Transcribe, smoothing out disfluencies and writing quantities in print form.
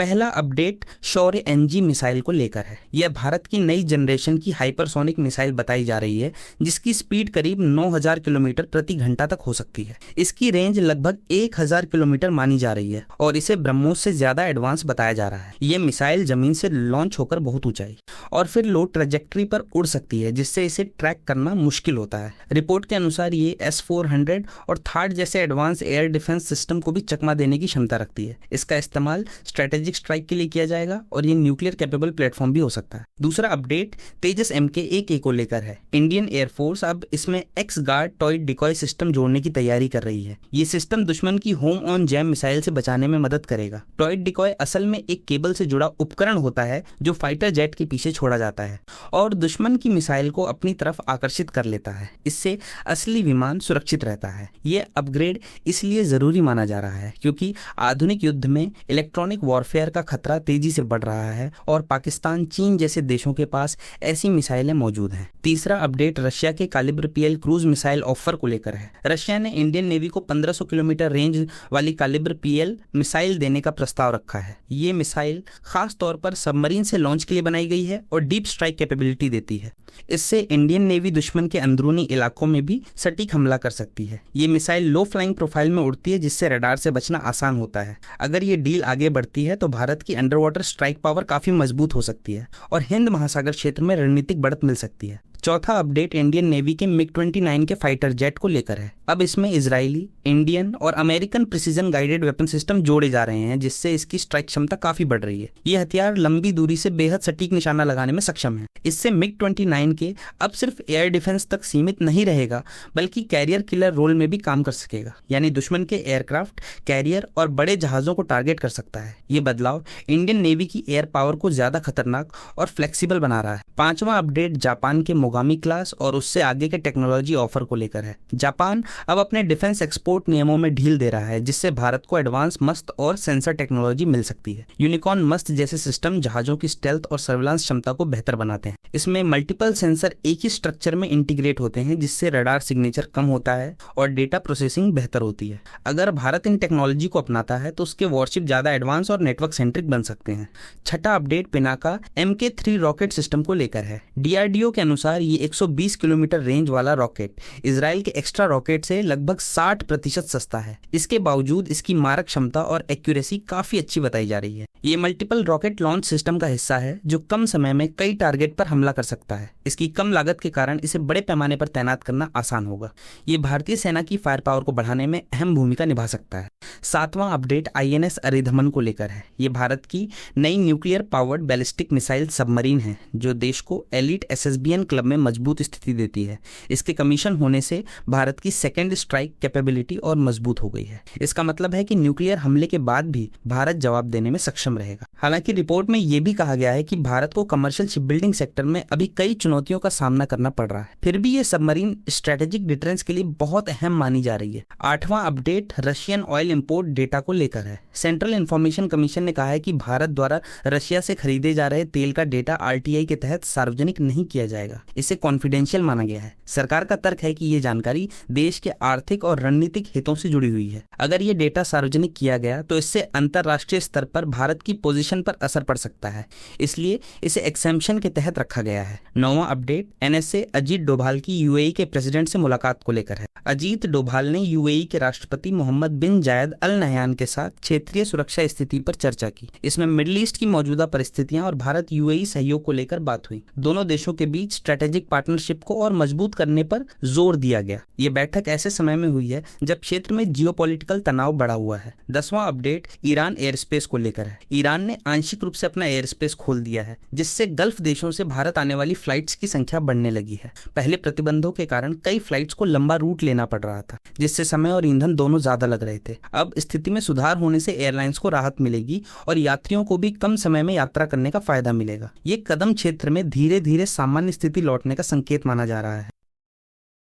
पहला अपडेट शौर्य NG missile को लेकर है। यह भारत की नई जनरेशन की हाइपरसोनिक मिसाइल बताई जा रही है, जिसकी स्पीड करीब 9000 किलोमीटर प्रति घंटा तक हो सकती है। इसकी रेंज लगभग 1000 किलोमीटर मानी जा रही है और इसे ब्रह्मोस से ज्यादा एडवांस बताया जा रहा है। यह मिसाइल जमीन से लॉन्च होकर बहुत ऊंचाई और फिर लो ट्रेजेक्ट्री पर उड़ सकती है, जिससे इसे ट्रैक करना मुश्किल होता है। रिपोर्ट के अनुसार ये S-400 और थार्ड जैसे एडवांस एयर डिफेंस सिस्टम को भी चकमा देने की क्षमता रखती है। इसका इस्तेमाल स्ट्रेटेजिक स्ट्राइक के लिए किया जाएगा और ये न्यूक्लियर कैपेबल प्लेटफॉर्म भी हो सकता है। दूसरा अपडेट तेजस MK-1A को लेकर है। इंडियन एयरफोर्स अब इसमें एक्स गार्ड टॉयड डिकॉय सिस्टम जोड़ने की तैयारी कर रही है। ये सिस्टम दुश्मन की होम ऑन जैम मिसाइल से बचाने में मदद करेगा। टॉयड डिकॉय असल में एक केबल से जुड़ा उपकरण होता है जो फाइटर जेट के पीछे छोड़ा जाता है और दुश्मन की मिसाइल को अपनी तरफ आकर्षित कर लेता है। इससे असली विमान सुरक्षित रहता है। ये अपग्रेड इसलिए जरूरी माना जा रहा है क्योंकि आधुनिक युद्ध में इलेक्ट्रॉनिक वॉरफेयर का खतरा तेजी से बढ़ रहा है और पाकिस्तान, चीन जैसे देशों के पास ऐसी मिसाइलें मौजूद हैं। तीसरा अपडेट रशिया के caliber PL cruise missile offer को लेकर है। रशिया ने इंडियन नेवी को 1500 किलोमीटर रेंज वाली कैलिबर PL मिसाइल देने का प्रस्ताव रखा है। ये मिसाइल खास तौर पर सबमरीन से लॉन्च के लिए बनाई गई है और डीप स्ट्राइक कैपेबिलिटी देती है। इससे इंडियन नेवी दुश्मन के अंदरूनी इलाकों में भी सटीक हमला कर सकती है। ये मिसाइल लो फ्लाइंग प्रोफाइल में उड़ती है, जिससे रडार से बचना आसान होता है। अगर ये डील आगे बढ़ती है तो भारत की अंडर वाटर स्ट्राइक पावर काफी मजबूत हो सकती है और हिंद महासागर क्षेत्र में रणनीतिक बढ़त मिल सकती है। चौथा अपडेट इंडियन नेवी के MiG-29 के फाइटर जेट को लेकर है। अब इसमें इजरायली, इंडियन और American precision guided weapon system जोड़े जा रहे हैं, जिससे इसकी स्ट्राइक क्षमता काफी बढ़ रही है। ये हथियार लंबी दूरी से बेहद सटीक निशाना लगाने में सक्षम है। इससे MiG-29 के अब सिर्फ एयर डिफेंस तक सीमित नहीं रहेगा, बल्कि कैरियर किलर रोल में भी काम कर सकेगा, यानी दुश्मन के एयरक्राफ्ट, कैरियर और बड़े जहाजों को टारगेट कर सकता है। ये बदलाव इंडियन नेवी की एयर पावर को ज्यादा खतरनाक और फ्लेक्सिबल बना रहा है। पांचवा अपडेट जापान के मोगामी क्लास और उससे आगे के टेक्नोलॉजी ऑफर को लेकर है। जापान अब अपने डिफेंस एक्सपोर्ट नियमों में ढील दे रहा है, जिससे भारत को एडवांस मस्त और सेंसर टेक्नोलॉजी मिल सकती है। यूनिकॉर्न मस्त जैसे सिस्टम जहाजों की स्टेल्थ और सर्विलांस क्षमता को बेहतर बनाते हैं। इसमें मल्टीपल सेंसर एक ही स्ट्रक्चर में इंटीग्रेट होते हैं, जिससे रडार सिग्नेचर कम होता है और डेटा प्रोसेसिंग बेहतर होती है। अगर भारत इन टेक्नोलॉजी को अपनाता है तो उसके वॉरशिप ज्यादा एडवांस और नेटवर्क सेंट्रिक बन सकते हैं। छठा update Pinaka MK-3 rocket system को लेकर है। DRDO के अनुसार ये 120 किलोमीटर रेंज वाला रॉकेट इजराइल के एक्स्ट्रा रॉकेट से लगभग 60% सस्ता है। इसके बावजूद इसकी मारक क्षमता और एक्यूरेसी काफी अच्छी बताई जा रही है। ये मल्टीपल रॉकेट लॉन्च सिस्टम का हिस्सा है जो कम समय में कई टारगेट पर हमला कर सकता है। इसकी कम लागत के कारण इसे बड़े पैमाने पर तैनात करना आसान होगा। ये भारतीय सेना की फायर पावर को बढ़ाने में अहम भूमिका निभा सकता है। सातवां अपडेट INS अरिधमन को लेकर है। ये भारत की नई nuclear powered ballistic missile submarine है, जो देश को एलिट SSBN क्लब में मजबूत स्थिति देती है। इसके कमीशन होने से भारत की सेकेंड स्ट्राइक कैपेबिलिटी और मजबूत हो गई है। इसका मतलब है कि न्यूक्लियर हमले के बाद भी भारत जवाब देने में सक्षम रहेगा। हालांकि रिपोर्ट में यह भी कहा गया है कि भारत को कमर्शियल शिपबिल्डिंग सेक्टर में अभी कई चुनौतियों का सामना करना पड़ रहा है। फिर भी ये सबमरीन स्ट्रेटेजिक डिफरेंस के लिए बहुत अहम मानी जा रही है। आठवां update Russian oil import data को लेकर है। सेंट्रल इंफॉर्मेशन कमीशन ने कहा है कि भारत द्वारा रशिया से खरीदे जा रहे तेल का डेटा RTI के तहत सार्वजनिक नहीं किया जाएगा। इसे कॉन्फिडेंशियल माना गया है। सरकार का तर्क है कि ये जानकारी देश के आर्थिक और रणनीतिक हितों से जुड़ी हुई है। अगर ये डेटा सार्वजनिक किया गया तो इससे अंतरराष्ट्रीय स्तर पर भारत की पोजीशन पर असर पड़ सकता है, इसलिए इसे एक्सेम्पशन के तहत रखा गया है। नौवां अपडेट NSA अजीत डोभाल की UAE के प्रेसिडेंट से मुलाकात को लेकर है। अजीत डोभाल ने UAE के राष्ट्रपति मोहम्मद बिन जायद अल नहयान के साथ क्षेत्रीय सुरक्षा स्थिति पर चर्चा की। इसमें मिडिल ईस्ट की मौजूदा परिस्थितियां और भारत UAE सहयोग को लेकर बात हुई। दोनों देशों के बीच स्ट्रेटेजिक पार्टनरशिप को और मजबूत करने पर जोर दिया गया। ये बैठक ऐसे समय में हुई है जब क्षेत्र में जियोपॉलिटिकल तनाव बढ़ा हुआ है। 10वां अपडेट ईरान एयर स्पेस को लेकर है। ईरान ने आंशिक रूप से अपना एयर स्पेस खोल दिया है, जिससे गल्फ देशों से भारत आने वाली फ्लाइट्स की संख्या बढ़ने लगी है। पहले प्रतिबंधों के कारण कई फ्लाइट्स को लंबा रूट लेना पड़ रहा था, जिससे समय और ईंधन दोनों ज्यादा लग रहे थे। अब स्थिति में सुधार होने से एयरलाइंस को राहत मिलेगी और यात्रियों को भी कम समय में यात्रा करने का फायदा मिलेगा। ये कदम क्षेत्र में धीरे धीरे सामान्य स्थिति लौटने का संकेत माना जा रहा है।